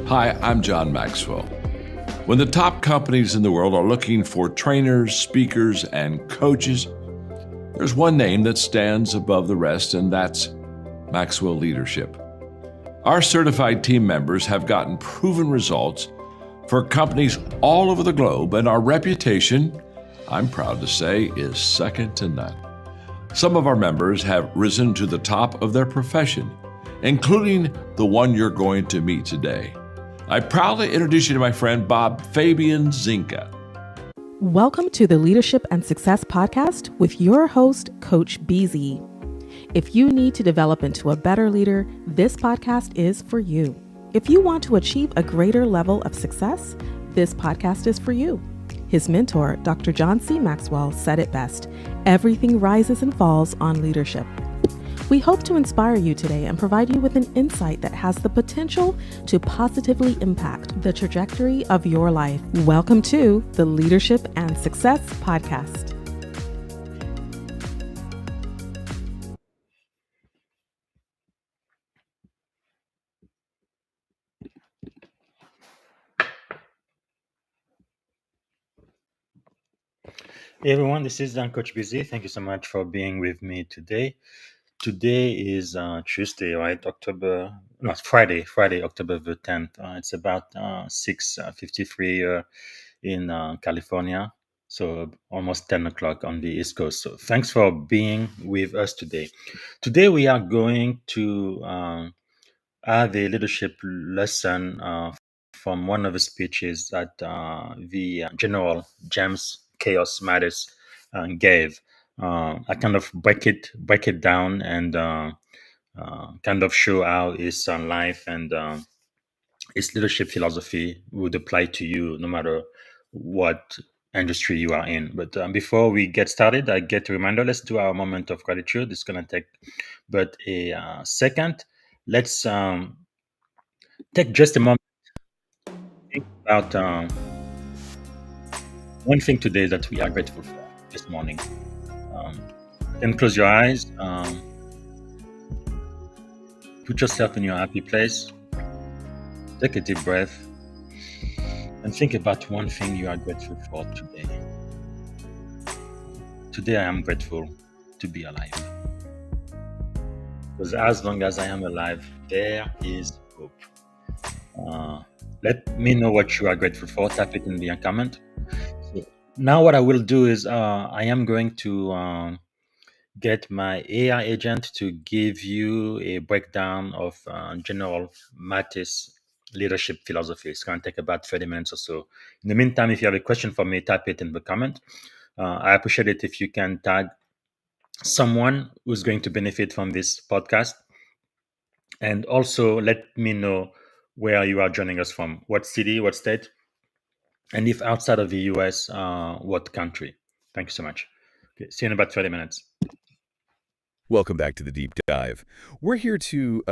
Hi, I'm John Maxwell. When the top companies in the world are looking for trainers, speakers, and coaches, there's one name that stands above the rest, and that's Maxwell Leadership. Our certified team members have gotten proven results for companies all over the globe, and our reputation, I'm proud to say, is second to none. Some of our members have risen to the top of their profession, including the one you're going to meet today. I proudly introduce you to my friend Bob Fabian Zinka. Welcome to the Leadership and Success Podcast with your host, Coach BZ. If you need to develop into a better leader, this podcast is for you. If you want to achieve a greater level of success, this podcast is for you. His mentor, Dr. John C. Maxwell, said it best: everything rises and falls on leadership. We hope to inspire you today and provide you with an insight that has the potential to positively impact the trajectory of your life. Welcome to the Leadership and Success Podcast. Hey everyone, this is Coach BZ. Thank you so much for being with me today. Today is Tuesday, right? Friday, October the 10th. It's about 6:53 in California, so almost 10 o'clock on the East Coast. So thanks for being with us today. Today we are going to have a leadership lesson from one of the speeches that the General James Mattis gave. I kind of break it down and kind of show how his life and his leadership philosophy would apply to you no matter what industry you are in. But before we get started, I get a reminder. Let's do our moment of gratitude. It's going to take but a second. Let's take just a moment to think about one thing today that we are grateful for this morning. Then close your eyes. Put yourself in your happy place. Take a deep breath and think about one thing you are grateful for today. Today I am grateful to be alive. Because as long as I am alive, there is hope. Let me know what you are grateful for. Type it in the comment. So now what I will do is I am going to get my AI agent to give you a breakdown of General Mattis' leadership philosophy. It's going to take about 30 minutes or so. In the meantime, if you have a question for me, type it in the comment. I appreciate it if you can tag someone who's going to benefit from this podcast. And also let me know where you are joining us from, what city, what state, and if outside of the US, what country. Thank you so much. Okay, see you in about 30 minutes. Welcome back to the Deep Dive. We're here to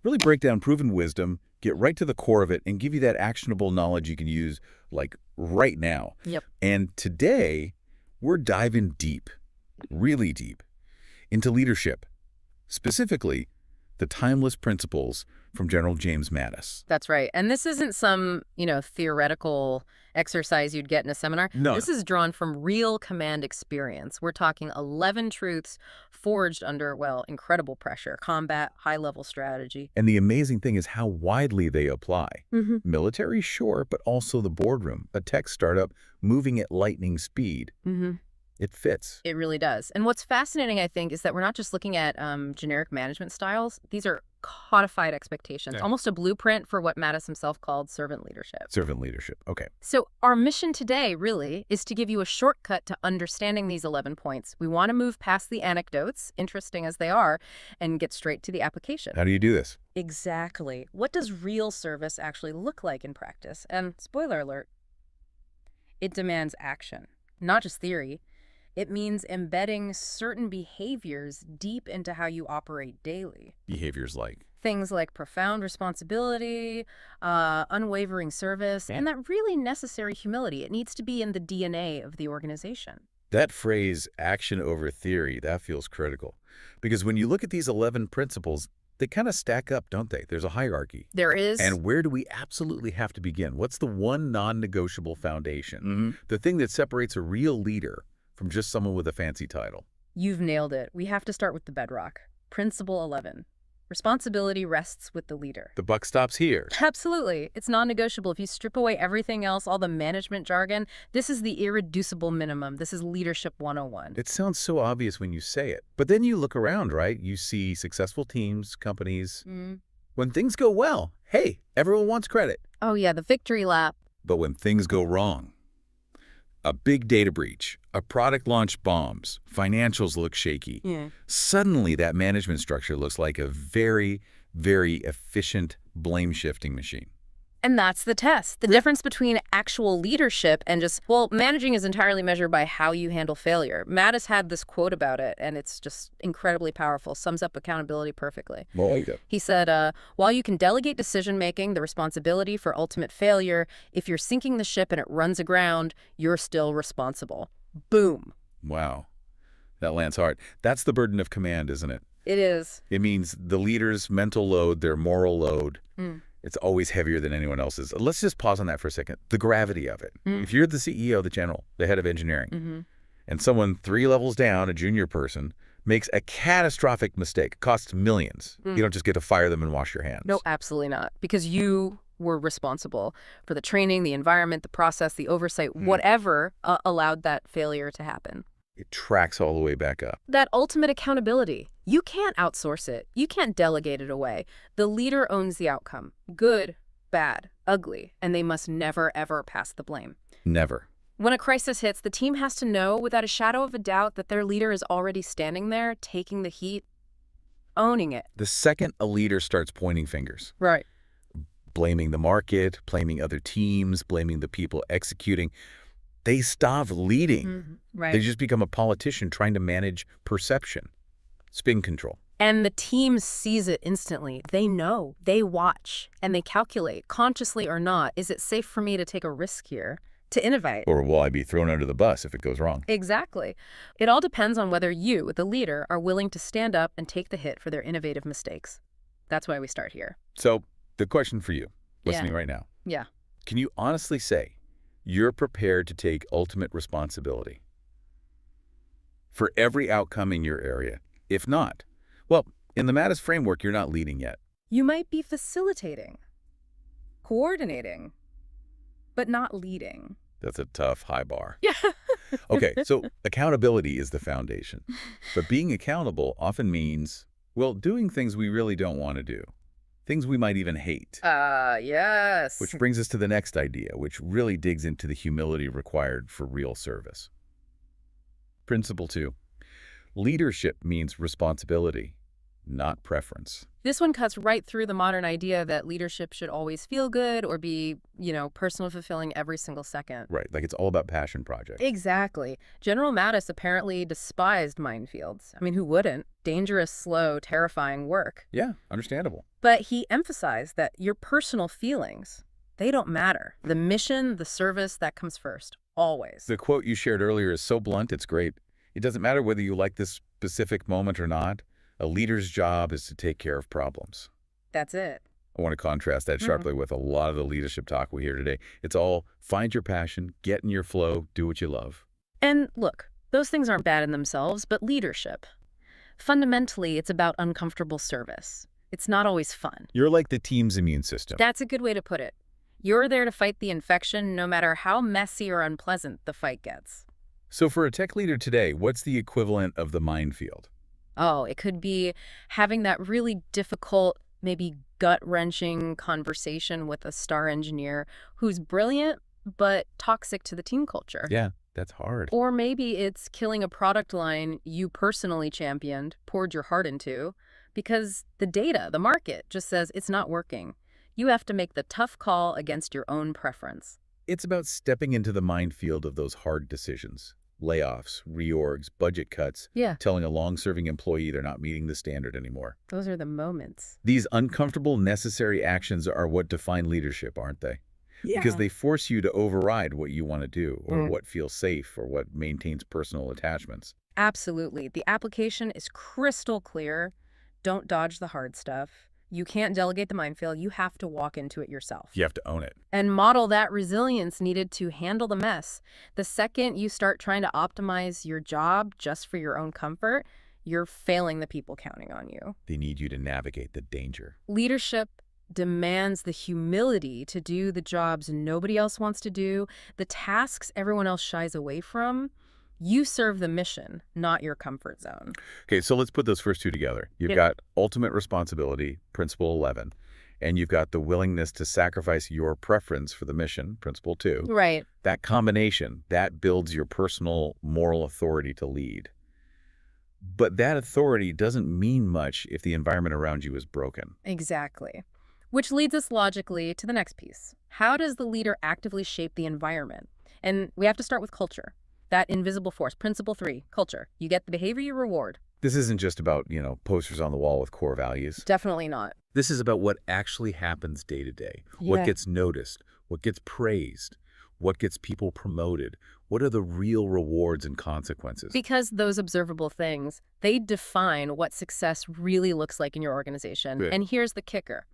really break down proven wisdom, get right to the core of it, and give you that actionable knowledge you can use like right now. Yep. And today, we're diving deep, really deep, into leadership, specifically the timeless principles from General James Mattis. That's right. And this isn't some, theoretical exercise you'd get in a seminar. No. This is drawn from real command experience. We're talking 11 truths forged under, incredible pressure, combat, high-level strategy. And the amazing thing is how widely they apply. Mm-hmm. Military, sure, but also the boardroom, a tech startup moving at lightning speed. Mm-hmm. It fits. It really does. And what's fascinating, I think, is that we're not just looking at generic management styles. These are codified expectations, Okay. almost a blueprint for what Mattis himself called servant leadership. Servant leadership. Okay. So our mission today really is to give you a shortcut to understanding these 11 points. We want to move past the anecdotes, interesting as they are, and get straight to the application. How do you do this? Exactly. What does real service actually look like in practice? And spoiler alert, it demands action, not just theory. It means embedding certain behaviors deep into how you operate daily. Behaviors like? Things like profound responsibility, unwavering service, and that really necessary humility. It needs to be in the DNA of the organization. That phrase, action over theory, that feels critical. Because when you look at these 11 principles, they kind of stack up, don't they? There's a hierarchy. There is. And where do we absolutely have to begin? What's the one non-negotiable foundation? The thing that separates a real leader from just someone with a fancy title? You've nailed it. We have to start with the bedrock. Principle 11. Responsibility rests with the leader. The buck stops here. Absolutely. It's non-negotiable. If you strip away everything else, all the management jargon, this is the irreducible minimum. This is leadership 101. It sounds so obvious when you say it. But then you look around, right? You see successful teams, companies. When things go well, hey, everyone wants credit. Oh yeah, the victory lap. But when things go wrong, a big data breach, a product launch bombs, financials look shaky. Suddenly that management structure looks like a very, very efficient blame-shifting machine. And that's the test. The difference between actual leadership and just, well, managing is entirely measured by how you handle failure. Mattis had this quote about it, and it's just incredibly powerful, sums up accountability perfectly. He said, while you can delegate decision-making, the responsibility for ultimate failure, if you're sinking the ship and it runs aground, you're still responsible. Boom. Wow. That lands hard. That's the burden of command, isn't it? It is. It means the leader's mental load, their moral load, it's always heavier than anyone else's. Let's just pause on that for a second. The gravity of it. If you're the CEO, the general, the head of engineering, and someone 3 levels down, a junior person, makes a catastrophic mistake, costs millions, you don't just get to fire them and wash your hands. No, absolutely not. Because you were responsible for the training, the environment, the process, the oversight, whatever allowed that failure to happen. It tracks all the way back up. That ultimate accountability. You can't outsource it. You can't delegate it away. The leader owns the outcome. Good, bad, ugly, and they must never, ever pass the blame. Never. When a crisis hits, the team has to know without a shadow of a doubt that their leader is already standing there, taking the heat, owning it. The second a leader starts pointing fingers, Right. blaming the market, blaming other teams, blaming the people executing, they stop leading. Right. They just become a politician trying to manage perception, spin control. And the team sees it instantly. They know, they watch, and they calculate, consciously or not, is it safe for me to take a risk here, to innovate? Or will I be thrown under the bus if it goes wrong? Exactly. It all depends on whether you, the leader, are willing to stand up and take the hit for their innovative mistakes. That's why we start here. So the question for you, listening right now, can you honestly say you're prepared to take ultimate responsibility for every outcome in your area? If not, well, in the Mattis framework, you're not leading yet. You might be facilitating, coordinating, but not leading. That's a tough high bar. Yeah. Okay, so accountability is the foundation. But being accountable often means, well, doing things we really don't want to do. Things we might even hate. Yes. Which brings us to the next idea, which really digs into the humility required for real service. Principle 2. Leadership means responsibility, not preference. This one cuts right through the modern idea that leadership should always feel good or be, personal fulfilling every single second. Right, like it's all about passion projects. Exactly. General Mattis apparently despised minefields. I mean, who wouldn't? Dangerous, slow, terrifying work. Yeah, understandable. But he emphasized that your personal feelings, they don't matter. The mission, the service, that comes first, always. The quote you shared earlier is so blunt, it's great. It doesn't matter whether you like this specific moment or not. A leader's job is to take care of problems. That's it. I want to contrast that sharply with a lot of the leadership talk we hear today. It's all find your passion, get in your flow, do what you love. And look, those things aren't bad in themselves, but leadership. Fundamentally, it's about uncomfortable service. It's not always fun. You're like the team's immune system. That's a good way to put it. You're there to fight the infection no matter how messy or unpleasant the fight gets. So for a tech leader today, what's the equivalent of the minefield? Oh, it could be having that really difficult, maybe gut-wrenching conversation with a star engineer who's brilliant but toxic to the team culture. Yeah, that's hard. Or maybe it's killing a product line you personally championed, poured your heart into, because the data, the market, just says it's not working. You have to make the tough call against your own preference. It's about stepping into the minefield of those hard decisions. Layoffs, reorgs, budget cuts, Yeah, telling a long-serving employee they're not meeting the standard anymore. those are the moments. These uncomfortable, necessary actions are what define leadership, aren't they? Because they force you to override what you want to do, or what feels safe, or what maintains personal attachments. Absolutely. The application is crystal clear. Don't dodge the hard stuff. You can't delegate the minefield. You have to walk into it yourself. You have to own it. And model that resilience needed to handle the mess. The second you start trying to optimize your job just for your own comfort, you're failing the people counting on you. They need you to navigate the danger. Leadership demands the humility to do the jobs nobody else wants to do, the tasks everyone else shies away from. You serve the mission, not your comfort zone. Okay, so let's put those first two together. You've got ultimate responsibility, principle 11, and you've got the willingness to sacrifice your preference for the mission, principle 2. Right. That combination, that builds your personal moral authority to lead. But that authority doesn't mean much if the environment around you is broken. Exactly. Which leads us logically to the next piece. How does the leader actively shape the environment? And we have to start with culture. That invisible force. Principle 3, culture. You get the behavior you reward. This isn't just about, posters on the wall with core values. Definitely not. This is about what actually happens day to day. Yeah. What gets noticed, what gets praised, what gets people promoted. What are the real rewards and consequences? Because those observable things, they define what success really looks like in your organization. Good. And here's the kicker.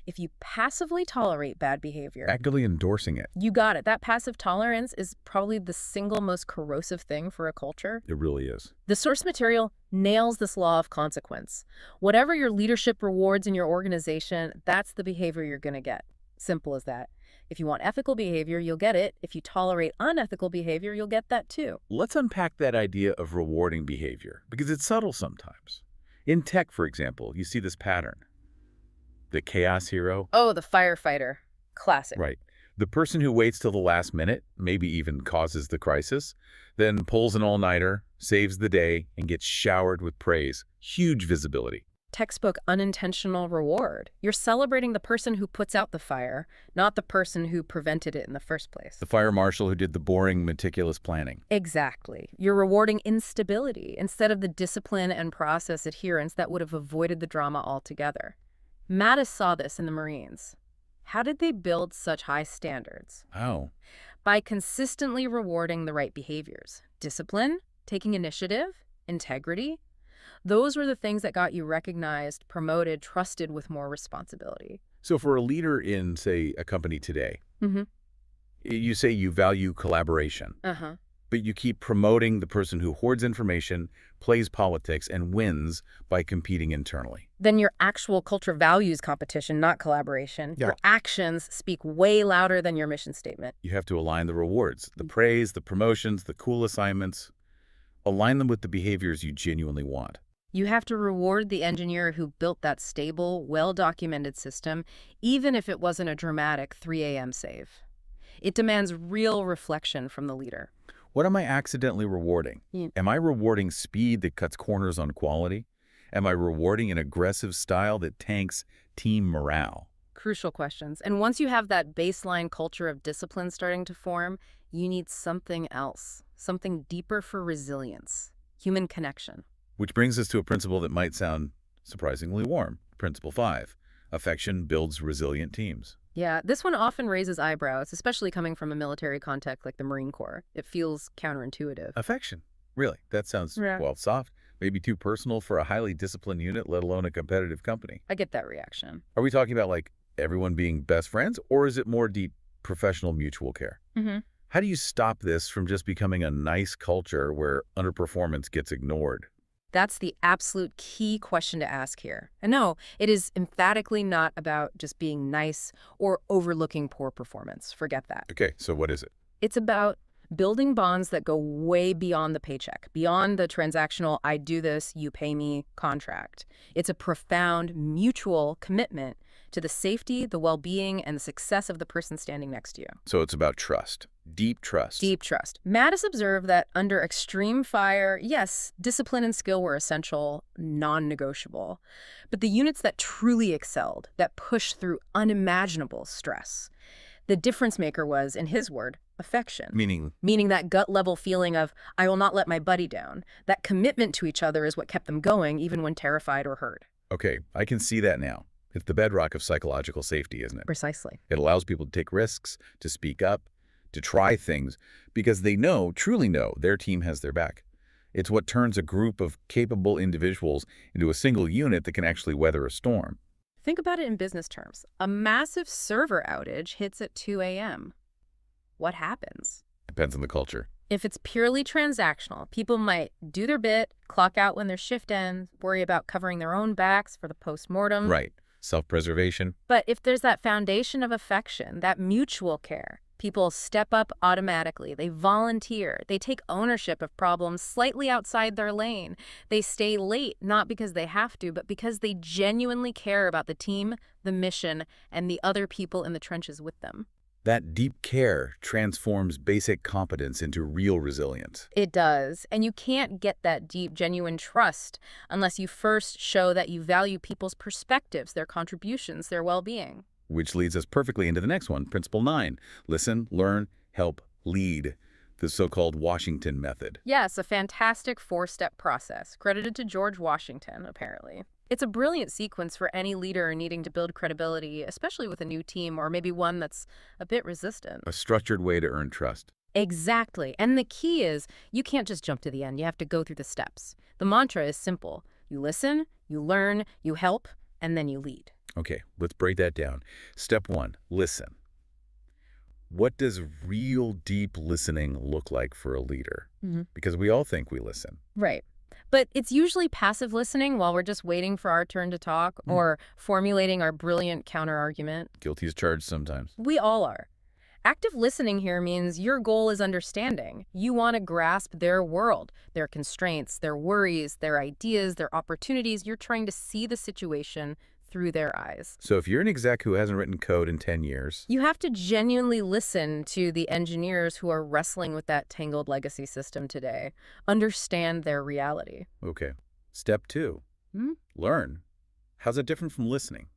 If you passively tolerate bad behavior, Actively endorsing it. you got it. That passive tolerance is probably the single most corrosive thing for a culture. It really is. The source material nails this law of consequence. Whatever your leadership rewards in your organization, that's the behavior you're going to get. Simple as that. If you want ethical behavior, you'll get it. If you tolerate unethical behavior, you'll get that too. Let's unpack that idea of rewarding behavior, because it's subtle sometimes. In tech, for example, you see this pattern. The chaos hero. Oh, the firefighter. Classic. Right. The person who waits till the last minute, maybe even causes the crisis, then pulls an all-nighter, saves the day, and gets showered with praise. Huge visibility. Textbook unintentional reward. You're celebrating the person who puts out the fire, not the person who prevented it in the first place. The fire marshal who did the boring, meticulous planning. Exactly. You're rewarding instability instead of the discipline and process adherence that would have avoided the drama altogether. Mattis saw this in the Marines. How did they build such high standards? Oh. By consistently rewarding the right behaviors. Discipline, taking initiative, integrity. Those were the things that got you recognized, promoted, trusted with more responsibility. So for a leader in, say, a company today, Mm-hmm. you say you value collaboration, but you keep promoting the person who hoards information, plays politics, and wins by competing internally. Then your actual culture values competition, not collaboration. Yeah. Your actions speak way louder than your mission statement. You have to align the rewards, the praise, the promotions, the cool assignments. Align them with the behaviors you genuinely want. You have to reward the engineer who built that stable, well-documented system, even if it wasn't a dramatic 3 a.m. save. It demands real reflection from the leader. What am I accidentally rewarding? Yeah. Am I rewarding speed that cuts corners on quality? Am I rewarding an aggressive style that tanks team morale? Crucial questions. And once you have that baseline culture of discipline starting to form, you need something else, something deeper for resilience, human connection. Which brings us to a principle that might sound surprisingly warm. Principle 5. Affection builds resilient teams. Yeah, this one often raises eyebrows, especially coming from a military context like the Marine Corps. It feels counterintuitive. Affection? Really? That sounds, well, soft. Maybe too personal for a highly disciplined unit, let alone a competitive company. I get that reaction. Are we talking about, like, everyone being best friends, or is it more deep professional mutual care? Mm-hmm. How do you stop this from just becoming a nice culture where underperformance gets ignored? That's the absolute key question to ask here. And no, it is emphatically not about just being nice or overlooking poor performance. Forget that. Okay, so what is it? It's about building bonds that go way beyond the paycheck, beyond the transactional, I do this, you pay me contract. It's a profound mutual commitment to the safety, the well-being, and the success of the person standing next to you. So it's about trust, deep trust. Deep trust. Mattis observed that under extreme fire, yes, discipline and skill were essential, non-negotiable. But the units that truly excelled, that pushed through unimaginable stress, the difference maker was, in his word, affection. Meaning that gut-level feeling of, I will not let my buddy down. That commitment to each other is what kept them going, even when terrified or hurt. Okay, I can see that now. It's the bedrock of psychological safety, isn't it? Precisely. It allows people to take risks, to speak up, to try things, because they know, truly know, their team has their back. It's what turns a group of capable individuals into a single unit that can actually weather a storm. Think about it in business terms. A massive server outage hits at 2 a.m. What happens? Depends on the culture. If it's purely transactional, people might do their bit, clock out when their shift ends, worry about covering their own backs for the post-mortem. Right. Self-preservation. But if there's that foundation of affection, that mutual care, people step up automatically. They volunteer. They take ownership of problems slightly outside their lane. They stay late, not because they have to, but because they genuinely care about the team, the mission, and the other people in the trenches with them. That deep care transforms basic competence into real resilience. It does. And you can't get that deep, genuine trust unless you first show that you value people's perspectives, their contributions, their well-being. Which leads us perfectly into the next one, Principle 9. Listen, learn, help, lead. The so-called Washington method. Yes, a fantastic 4-step process, credited to George Washington, apparently. It's a brilliant sequence for any leader needing to build credibility, especially with a new team or maybe one that's a bit resistant. A structured way to earn trust. Exactly. And the key is you can't just jump to the end. You have to go through the steps. The mantra is simple. You listen, you learn, you help, and then you lead. Okay, let's break that down. Step 1, listen. What does real deep listening look like for a leader? Because we all think we listen. Right. But it's usually passive listening while we're just waiting for our turn to talk or formulating our brilliant counter-argument. Guilty as charged sometimes. We all are. Active listening here means your goal is understanding. You want to grasp their world, their constraints, their worries, their ideas, their opportunities. You're trying to see the situation through their eyes. So if you're an exec who hasn't written code in 10 years... You have to genuinely listen to the engineers who are wrestling with that tangled legacy system today. Understand their reality. Okay. Step 2, learn. How's it different from listening?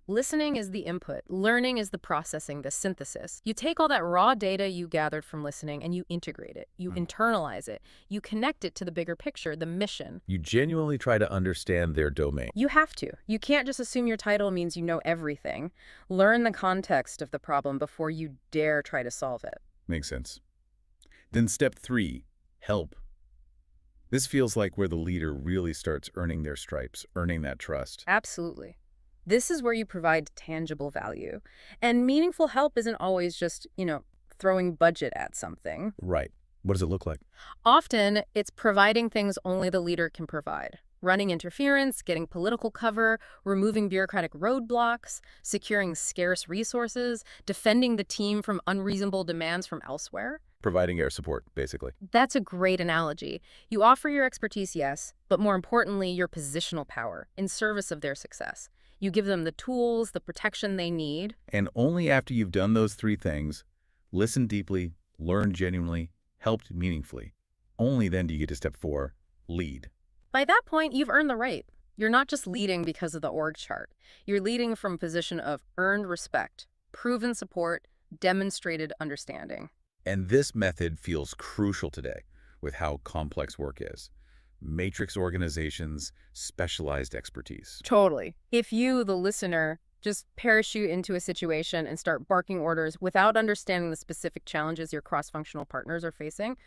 Listening is the input. Learning is the processing, the synthesis. You take all that raw data you gathered from listening and you integrate it. You internalize it. You connect it to the bigger picture, the mission. You genuinely try to understand their domain. You have to. You can't just assume your title means you know everything. Learn the context of the problem before you dare try to solve it. Makes sense. Then step 3, help. This feels like where the leader really starts earning their stripes, earning that trust. Absolutely. This is where you provide tangible value. And meaningful help isn't always just, throwing budget at something. Right. What does it look like? Often, it's providing things only the leader can provide. Running interference, getting political cover, removing bureaucratic roadblocks, securing scarce resources, defending the team from unreasonable demands from elsewhere. Providing air support, basically. That's a great analogy. You offer your expertise, yes, but more importantly, your positional power in service of their success. You give them the tools, the protection they need. And only after you've done those 3 things, listen deeply, learn genuinely, helped meaningfully, only then do you get to step 4, lead. By that point, you've earned the right. You're not just leading because of the org chart. You're leading from a position of earned respect, proven support, demonstrated understanding. And this method feels crucial today with how complex work is. Matrix organizations, specialized expertise. Totally. If you, the listener, just parachute into a situation and start barking orders without understanding the specific challenges your cross-functional partners are facing,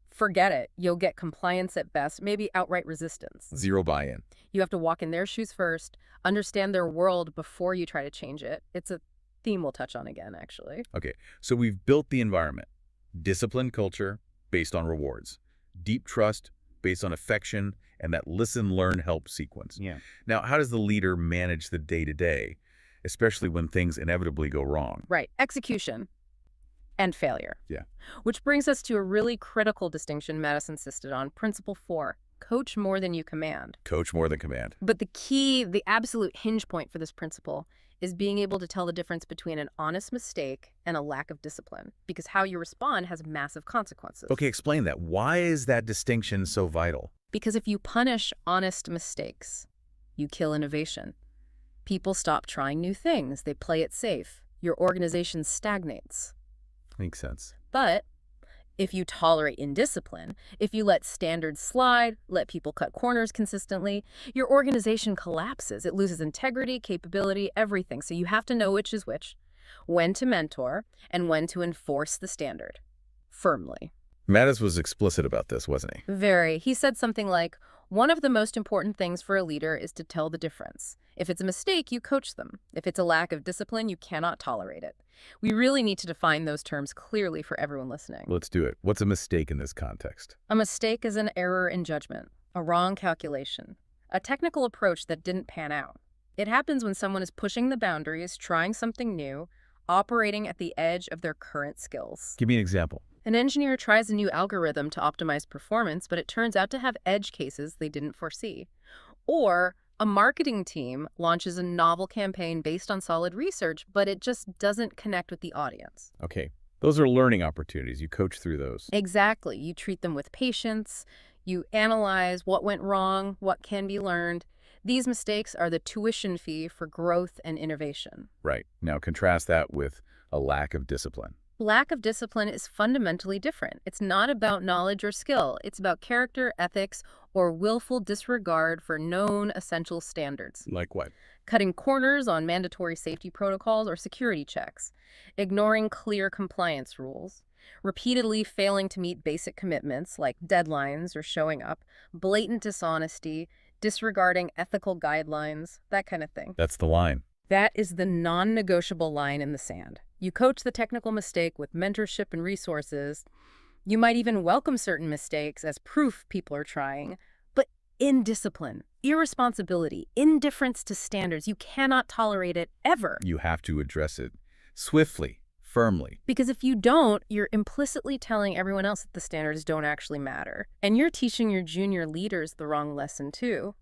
forget it. You'll get compliance at best, maybe outright resistance. Zero buy-in. You have to walk in their shoes first, understand their world before you try to change it. It's a theme we'll touch on again, actually. Okay, so we've built the environment. Disciplined culture based on rewards. Deep trust based on affection, and that listen, learn, help sequence. Yeah. Now, how does the leader manage the day-to-day, especially when things inevitably go wrong? Right. Execution. and failure. Yeah. Which brings us to a really critical distinction Mattis insisted on, Principle 4, coach more than you command. Coach more than command. But the key, the absolute hinge point for this principle is being able to tell the difference between an honest mistake and a lack of discipline, because how you respond has massive consequences. Okay, explain that. Why is that distinction so vital? Because if you punish honest mistakes, you kill innovation. People stop trying new things. They play it safe. Your organization stagnates. Makes sense. But if you tolerate indiscipline, if you let standards slide, let people cut corners consistently, your organization collapses. It loses integrity, capability, everything. So you have to know which is which, when to mentor, and when to enforce the standard firmly. Mattis was explicit about this, wasn't he? Very. He said something like, one of the most important things for a leader is to tell the difference. If it's a mistake, you coach them. If it's a lack of discipline, you cannot tolerate it. We really need to define those terms clearly for everyone listening. Let's do it. What's a mistake in this context? A mistake is an error in judgment, a wrong calculation, a technical approach that didn't pan out. It happens when someone is pushing the boundaries, trying something new, operating at the edge of their current skills. Give me an example. An engineer tries a new algorithm to optimize performance, but it turns out to have edge cases they didn't foresee. Or a marketing team launches a novel campaign based on solid research, but it just doesn't connect with the audience. Okay, those are learning opportunities. You coach through those. Exactly. You treat them with patience. You analyze what went wrong, what can be learned. These mistakes are the tuition fee for growth and innovation. Right. Now contrast that with a lack of discipline. Lack of discipline is fundamentally different. It's not about knowledge or skill. It's about character, ethics, or willful disregard for known essential standards. Like what? Cutting corners on mandatory safety protocols or security checks, ignoring clear compliance rules, repeatedly failing to meet basic commitments like deadlines or showing up, blatant dishonesty, disregarding ethical guidelines, that kind of thing. That's the line. That is the non-negotiable line in the sand. You coach the technical mistake with mentorship and resources. You might even welcome certain mistakes as proof people are trying, but indiscipline, irresponsibility, indifference to standards, you cannot tolerate it ever. You have to address it swiftly, firmly. Because if you don't, you're implicitly telling everyone else that the standards don't actually matter. And you're teaching your junior leaders the wrong lesson too.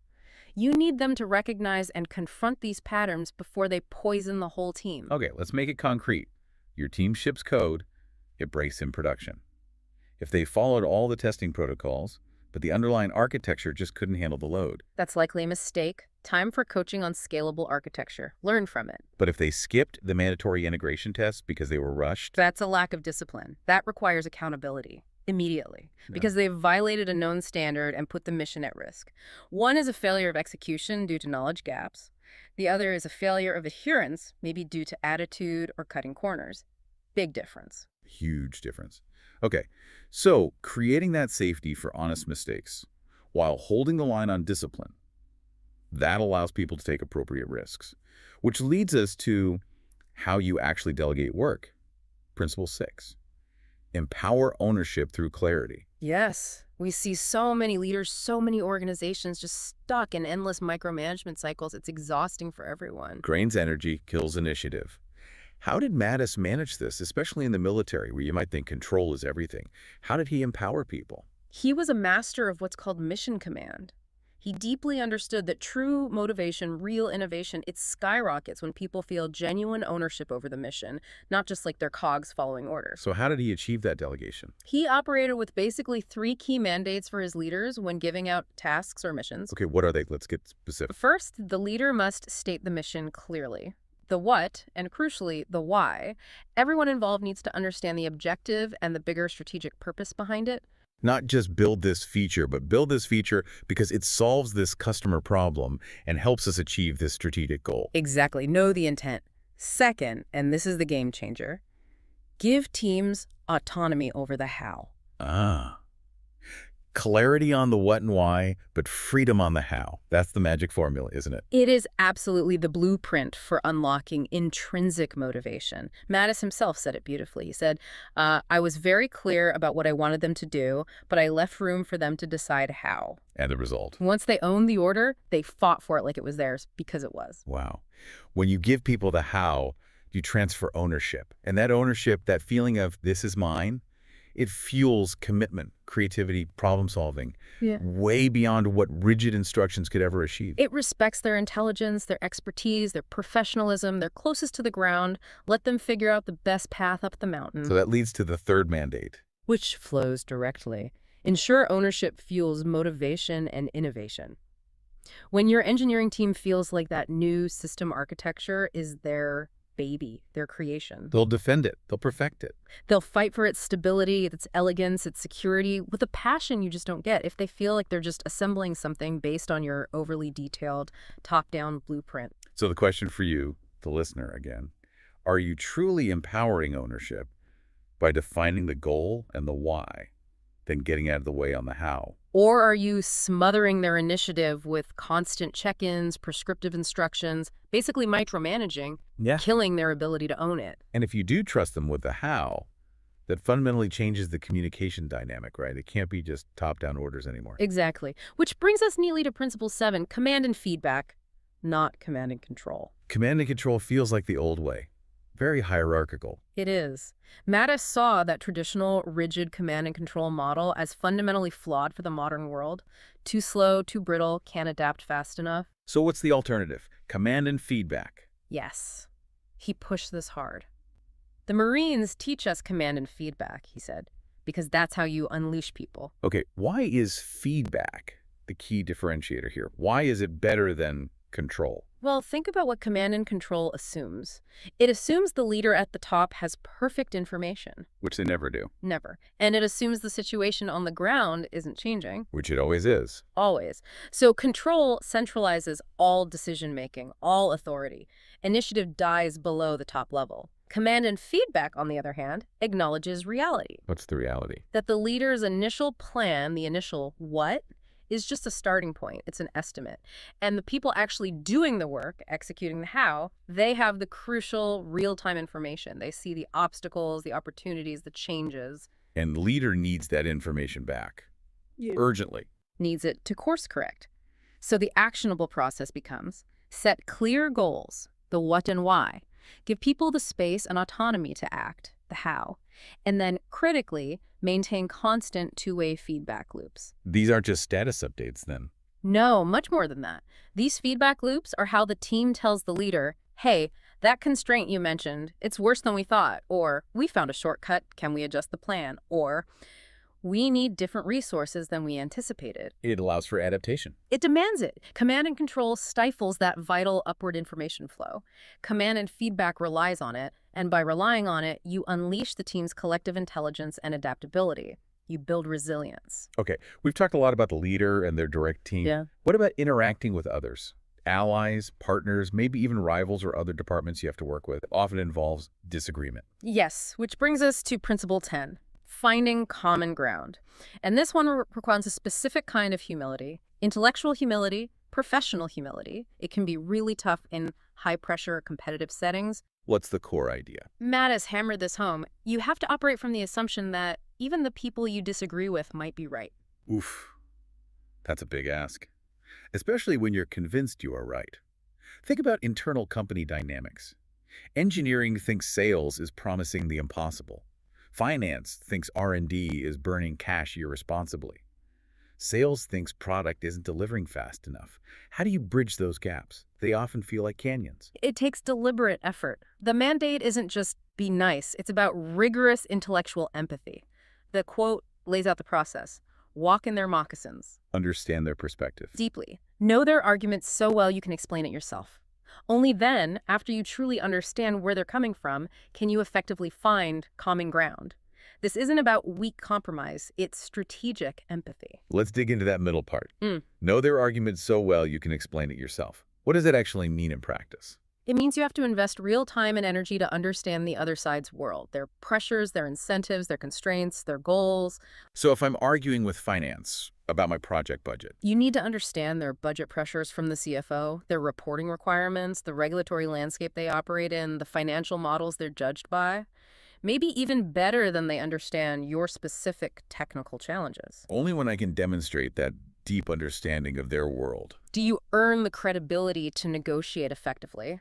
You need them to recognize and confront these patterns before they poison the whole team. Okay, let's make it concrete. Your team ships code, it breaks in production. If they followed all the testing protocols, but the underlying architecture just couldn't handle the load. That's likely a mistake. Time for coaching on scalable architecture. Learn from it. But if they skipped the mandatory integration tests because they were rushed? That's a lack of discipline. That requires accountability. Immediately, because they've violated a known standard and put the mission at risk. One is a failure of execution due to knowledge gaps. The other is a failure of adherence, maybe due to attitude or cutting corners. Big difference. Huge difference. Okay, so creating that safety for honest mistakes while holding the line on discipline, that allows people to take appropriate risks, which leads us to how you actually delegate work. Principle 6. Empower ownership through clarity. Yes. We see so many leaders, so many organizations just stuck in endless micromanagement cycles. It's exhausting for everyone. Drains energy, kills initiative. How did Mattis manage this, especially in the military, where you might think control is everything? How did he empower people? He was a master of what's called mission command. He deeply understood that true motivation, real innovation, it skyrockets when people feel genuine ownership over the mission, not just like their cogs following orders. So how did he achieve that delegation? He operated with basically 3 key mandates for his leaders when giving out tasks or missions. Okay, what are they? Let's get specific. First, the leader must state the mission clearly. The what, and crucially, the why. Everyone involved needs to understand the objective and the bigger strategic purpose behind it. Not just build this feature, but build this feature because it solves this customer problem and helps us achieve this strategic goal. Exactly. Know the intent. Second, and this is the game changer, give teams autonomy over the how. Clarity on the what and why, but freedom on the how. That's the magic formula, isn't it? It is absolutely the blueprint for unlocking intrinsic motivation. Mattis himself said it beautifully. He said, I was very clear about what I wanted them to do, but I left room for them to decide how. And the result. Once they owned the order, they fought for it like it was theirs because it was. Wow. When you give people the how, You transfer ownership. And that ownership, that feeling of this is mine, it fuels commitment, creativity, problem solving, way beyond what rigid instructions could ever achieve. It respects their intelligence, their expertise, their professionalism, they're closest to the ground. Let them figure out the best path up the mountain. So that leads to the third mandate. Which flows directly. Ensure ownership fuels motivation and innovation. When your engineering team feels like that new system architecture is their baby, their creation. They'll defend it. They'll perfect it. They'll fight for its stability, its elegance, its security, with a passion you just don't get if they feel like they're just assembling something based on your overly detailed, top-down blueprint. So the question for you, the listener again, are you truly empowering ownership by defining the goal and the why, then getting out of the way on the how? Or are you smothering their initiative with constant check-ins, prescriptive instructions, basically micromanaging, killing their ability to own it? And if you do trust them with the how, that fundamentally changes the communication dynamic, right? It can't be just top-down orders anymore. Exactly. Which brings us neatly to Principle 7, command and feedback, not command and control. Command and control feels like the old way. Very hierarchical. It is. Mattis saw that traditional, rigid command and control model as fundamentally flawed for the modern world. Too slow, too brittle, can't adapt fast enough. So what's the alternative? Command and feedback. Yes. He pushed this hard. The Marines teach us command and feedback, he said, because that's how you unleash people. Okay, why is feedback the key differentiator here? Why is it better than control? Well, think about what command and control assumes. It assumes the leader at the top has perfect information. Which they never do. Never. And it assumes the situation on the ground isn't changing. Which it always is. Always. So control centralizes all decision-making, all authority. Initiative dies below the top level. Command and feedback, on the other hand, acknowledges reality. What's the reality? That the leader's initial plan, the initial what, is just a starting point. It's an estimate. And the people actually doing the work, executing the how, they have the crucial real-time information. They see the obstacles, the opportunities, the changes. And the leader needs that information back. Urgently. Needs it to course correct. So the actionable process becomes set clear goals, the what and why. Give people the space and autonomy to act, the how. And then, critically, maintain constant two-way feedback loops. These aren't just status updates, then? No, much more than that. These feedback loops are how the team tells the leader, hey, that constraint you mentioned, it's worse than we thought, or we found a shortcut, can we adjust the plan, or we need different resources than we anticipated. It allows for adaptation. It demands it. Command and control stifles that vital upward information flow. Command and feedback relies on it, and by relying on it, you unleash the team's collective intelligence and adaptability. You build resilience. Okay, we've talked a lot about the leader and their direct team. Yeah. What about interacting with others? Allies, partners, maybe even rivals or other departments you have to work with. It often involves disagreement. Yes, which brings us to Principle 10. Finding common ground. And this one requires a specific kind of humility, intellectual humility, professional humility. It can be really tough in high-pressure competitive settings. What's the core idea? Mattis hammered this home. You have to operate from the assumption that even the people you disagree with might be right. Oof, that's a big ask, especially when you're convinced you are right. Think about internal company dynamics. Engineering thinks sales is promising the impossible. Finance thinks R&D is burning cash irresponsibly. Sales thinks product isn't delivering fast enough. How do you bridge those gaps? They often feel like canyons. It takes deliberate effort. The mandate isn't just be nice. It's about rigorous intellectual empathy. The quote lays out the process. Walk in their moccasins. Understand their perspective. Deeply. Know their arguments so well you can explain it yourself. Only then, after you truly understand where they're coming from, can you effectively find common ground. This isn't about weak compromise, it's strategic empathy. Let's dig into that middle part. Know their arguments so well you can explain it yourself. What does that actually mean in practice? It means you have to invest real time and energy to understand the other side's world, their pressures, their incentives, their constraints, their goals. So if I'm arguing with finance about my project budget, you need to understand their budget pressures from the CFO, their reporting requirements, the regulatory landscape they operate in, the financial models they're judged by. Maybe even better than they understand your specific technical challenges. Only when I can demonstrate that deep understanding of their world. Do you earn the credibility to negotiate effectively?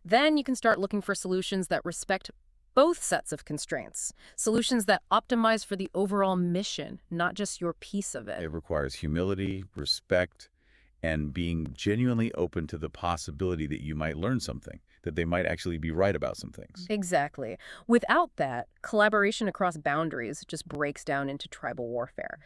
Then you can start looking for solutions that respect both sets of constraints, solutions that optimize for the overall mission, not just your piece of it. It requires humility, respect, and being genuinely open to the possibility that you might learn something, that they might actually be right about some things. Exactly. Without that, collaboration across boundaries just breaks down into tribal warfare.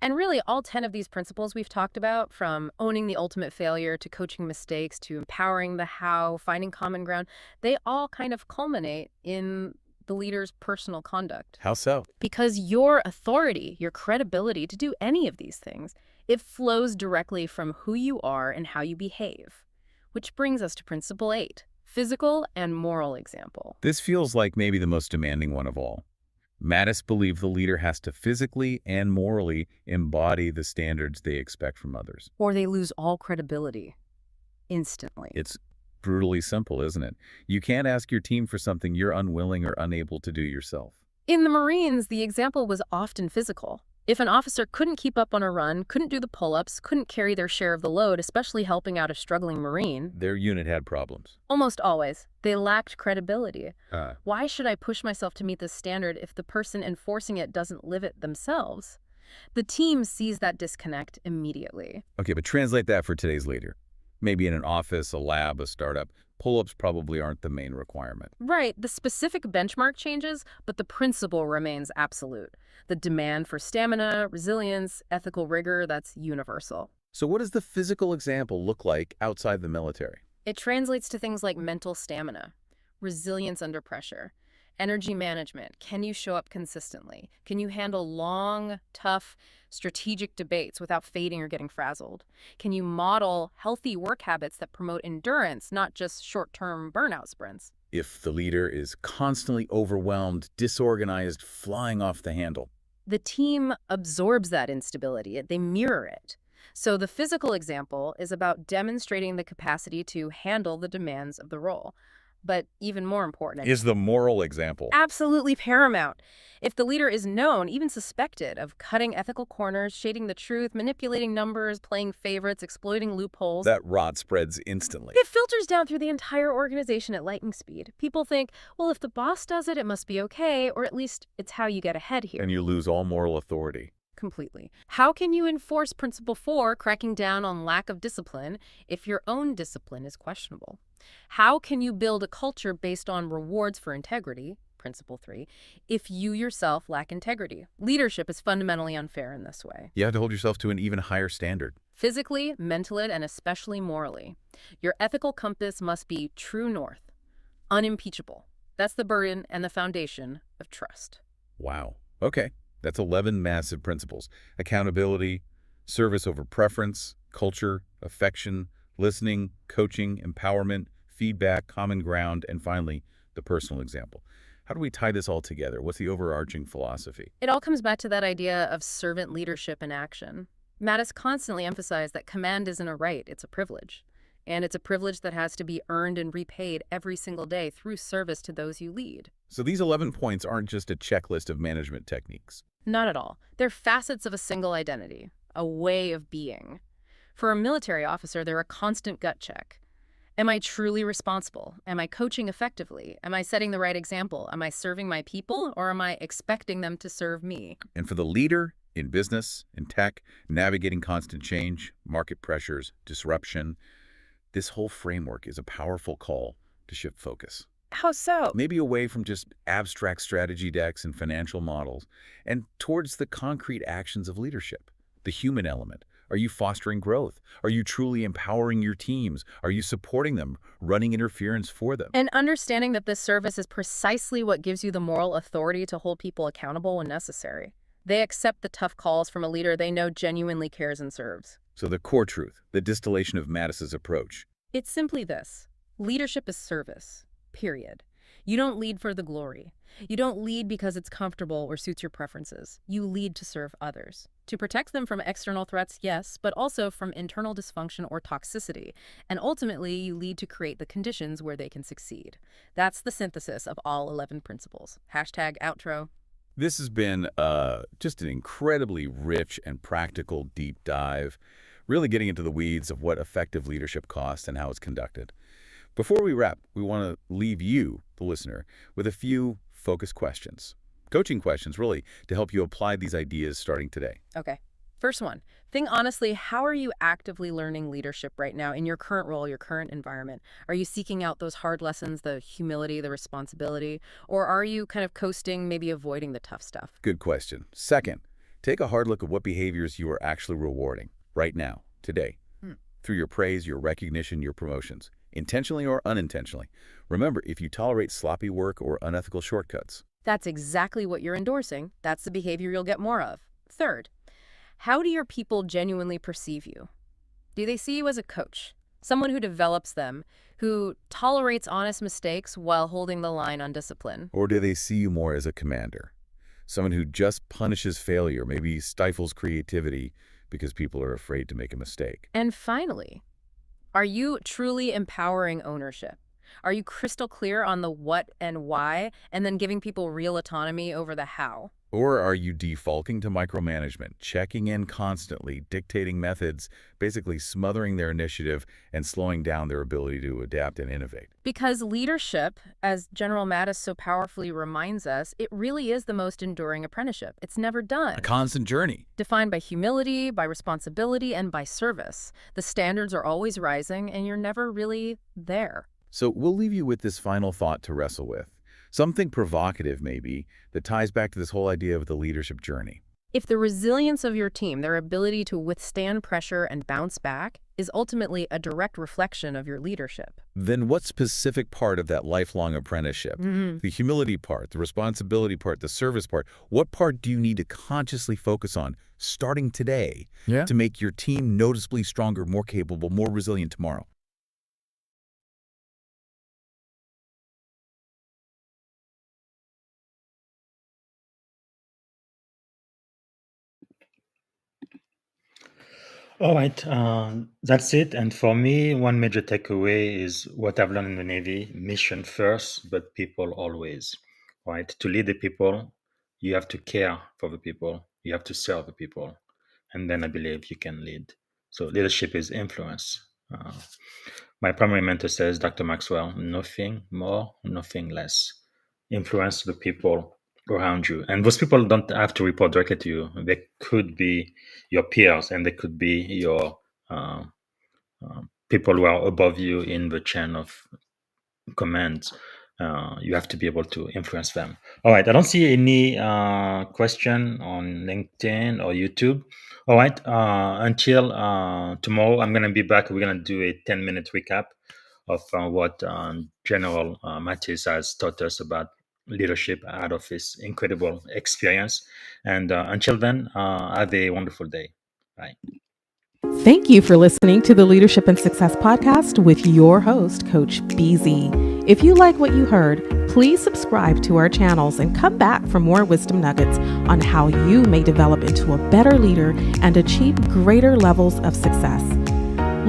And really, all 10 of these principles we've talked about, from owning the ultimate failure to coaching mistakes to empowering the how, finding common ground, they all kind of culminate in the leader's personal conduct. How so? Because your authority, your credibility to do any of these things, it flows directly from who you are and how you behave. Which brings us to Principle 8, physical and moral example. This feels like maybe the most demanding one of all. Mattis believed the leader has to physically and morally embody the standards they expect from others. Or they lose all credibility instantly. It's brutally simple, isn't it? You can't ask your team for something you're unwilling or unable to do yourself. In the Marines, the example was often physical. If an officer couldn't keep up on a run, couldn't do the pull-ups, couldn't carry their share of the load, especially helping out a struggling Marine, Their unit had problems. almost always, they lacked credibility. Why should I push myself to meet this standard if the person enforcing it doesn't live it themselves? The team sees that disconnect immediately. Okay, but translate that for today's leader. Maybe in an office, a lab, a startup. Pull-ups probably aren't the main requirement. Right, the specific benchmark changes, but the principle remains absolute. The demand for stamina, resilience, ethical rigor, that's universal. So what does the physical example look like outside the military? It translates to things like mental stamina, resilience under pressure, energy management. Can you show up consistently? Can you handle long, tough, strategic debates without fading or getting frazzled? Can you model healthy work habits that promote endurance, not just short-term burnout sprints? If the leader is constantly overwhelmed, disorganized, flying off the handle. The team absorbs that instability. They mirror it. So the physical example is about demonstrating the capacity to handle the demands of the role. But even more important, Is the moral example. absolutely paramount. If the leader is known, even suspected, of cutting ethical corners, shading the truth, manipulating numbers, playing favorites, exploiting loopholes, That rod spreads instantly. it filters down through the entire organization at lightning speed. People think, well, if the boss does it, it must be okay, or at least it's how you get ahead here. And you lose all moral authority. Completely. How can you enforce Principle 4, cracking down on lack of discipline, if your own discipline is questionable? How can you build a culture based on rewards for integrity, Principle 3, if you yourself lack integrity? Leadership is fundamentally unfair in this way. You have to hold yourself to an even higher standard. Physically, mentally, and especially morally. Your ethical compass must be true north, unimpeachable. That's the burden and the foundation of trust. Wow. Okay. That's 11 massive principles. Accountability, service over preference, culture, affection, listening, coaching, empowerment, feedback, common ground, and finally, the personal example. How do we tie this all together? What's the overarching philosophy? It all comes back to that idea of servant leadership in action. Mattis constantly emphasized that command isn't a right, it's a privilege. And it's a privilege that has to be earned and repaid every single day through service to those you lead. So these 11 points aren't just a checklist of management techniques. Not at all. They're facets of a single identity, a way of being. For a military officer, they're a constant gut check. Am I truly responsible? Am I coaching effectively? Am I setting the right example? Am I serving my people, or am I expecting them to serve me? And for the leader, in business, in tech, navigating constant change, market pressures, disruption, this whole framework is a powerful call to shift focus. How so? Maybe away from just abstract strategy decks and financial models, and towards the concrete actions of leadership, the human element. Are you fostering growth? Are you truly empowering your teams? Are you supporting them, running interference for them? And understanding that this service is precisely what gives you the moral authority to hold people accountable when necessary. They accept the tough calls from a leader they know genuinely cares and serves. So the core truth, the distillation of Mattis's approach. It's simply this. Leadership is service, period. You don't lead for the glory. You don't lead because it's comfortable or suits your preferences. You lead to serve others. To protect them from external threats, yes, but also from internal dysfunction or toxicity. And ultimately, you lead to create the conditions where they can succeed. That's the synthesis of all 11 principles. Hashtag outro. This has been just an incredibly rich and practical deep dive, really getting into the weeds of what effective leadership costs and how it's conducted. Before we wrap, we want to leave you, the listener, with a few focused questions. Coaching questions, really, to help you apply these ideas starting today. Okay. First one, think honestly, how are you actively learning leadership right now in your current role, your current environment? Are you seeking out those hard lessons, the humility, the responsibility, or are you kind of coasting, maybe avoiding the tough stuff? Good question. Second, take a hard look at what behaviors you are actually rewarding right now, today, through your praise, your recognition, your promotions, intentionally or unintentionally. Remember, if you tolerate sloppy work or unethical shortcuts. That's exactly what you're endorsing. That's the behavior you'll get more of. Third, how do your people genuinely perceive you? Do they see you as a coach, someone who develops them, who tolerates honest mistakes while holding the line on discipline? Or do they see you more as a commander, someone who just punishes failure, maybe stifles creativity because people are afraid to make a mistake? And finally, are you truly empowering ownership? Are you crystal clear on the what and why, and then giving people real autonomy over the how? Or are you defaulting to micromanagement, checking in constantly, dictating methods, basically smothering their initiative and slowing down their ability to adapt and innovate? Because leadership, as General Mattis so powerfully reminds us, it really is the most enduring apprenticeship. It's never done. A constant journey. Defined by humility, by responsibility, and by service. The standards are always rising, and you're never really there. So we'll leave you with this final thought to wrestle with. Something provocative, maybe, that ties back to this whole idea of the leadership journey. If the resilience of your team, their ability to withstand pressure and bounce back, is ultimately a direct reflection of your leadership, then what specific part of that lifelong apprenticeship, the humility part, the responsibility part, the service part, what part do you need to consciously focus on starting today to make your team noticeably stronger, more capable, more resilient tomorrow? All right, that's it. And for me, one major takeaway is what I've learned in the Navy: mission first, but people always. Right? To lead the people, you have to care for the people, you have to serve the people, and then I believe you can lead. So leadership is influence. My primary mentor says, Dr. Maxwell, nothing more, nothing less. Influence the people around you. And those people don't have to report directly to you. They could be your peers, and they could be your people who are above you in the chain of command. You have to be able to influence them. All right. I don't see any question on LinkedIn or YouTube. All right. Until tomorrow, I'm going to be back. We're going to do a 10-minute recap of what General Mattis has taught us about leadership out of his incredible experience. And until then, have a wonderful day. Bye. Thank you for listening to the Leadership and Success Podcast with your host, Coach BZ. If you like what you heard, please subscribe to our channels and come back for more wisdom nuggets on how you may develop into a better leader and achieve greater levels of success.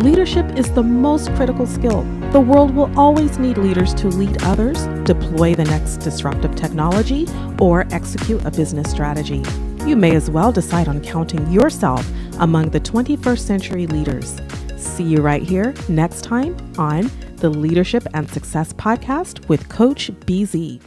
Leadership is the most critical skill. The world will always need leaders to lead others, deploy the next disruptive technology, or execute a business strategy. You may as well decide on counting yourself among the 21st century leaders. See you right here next time on the Leadership and Success Podcast with Coach BZ.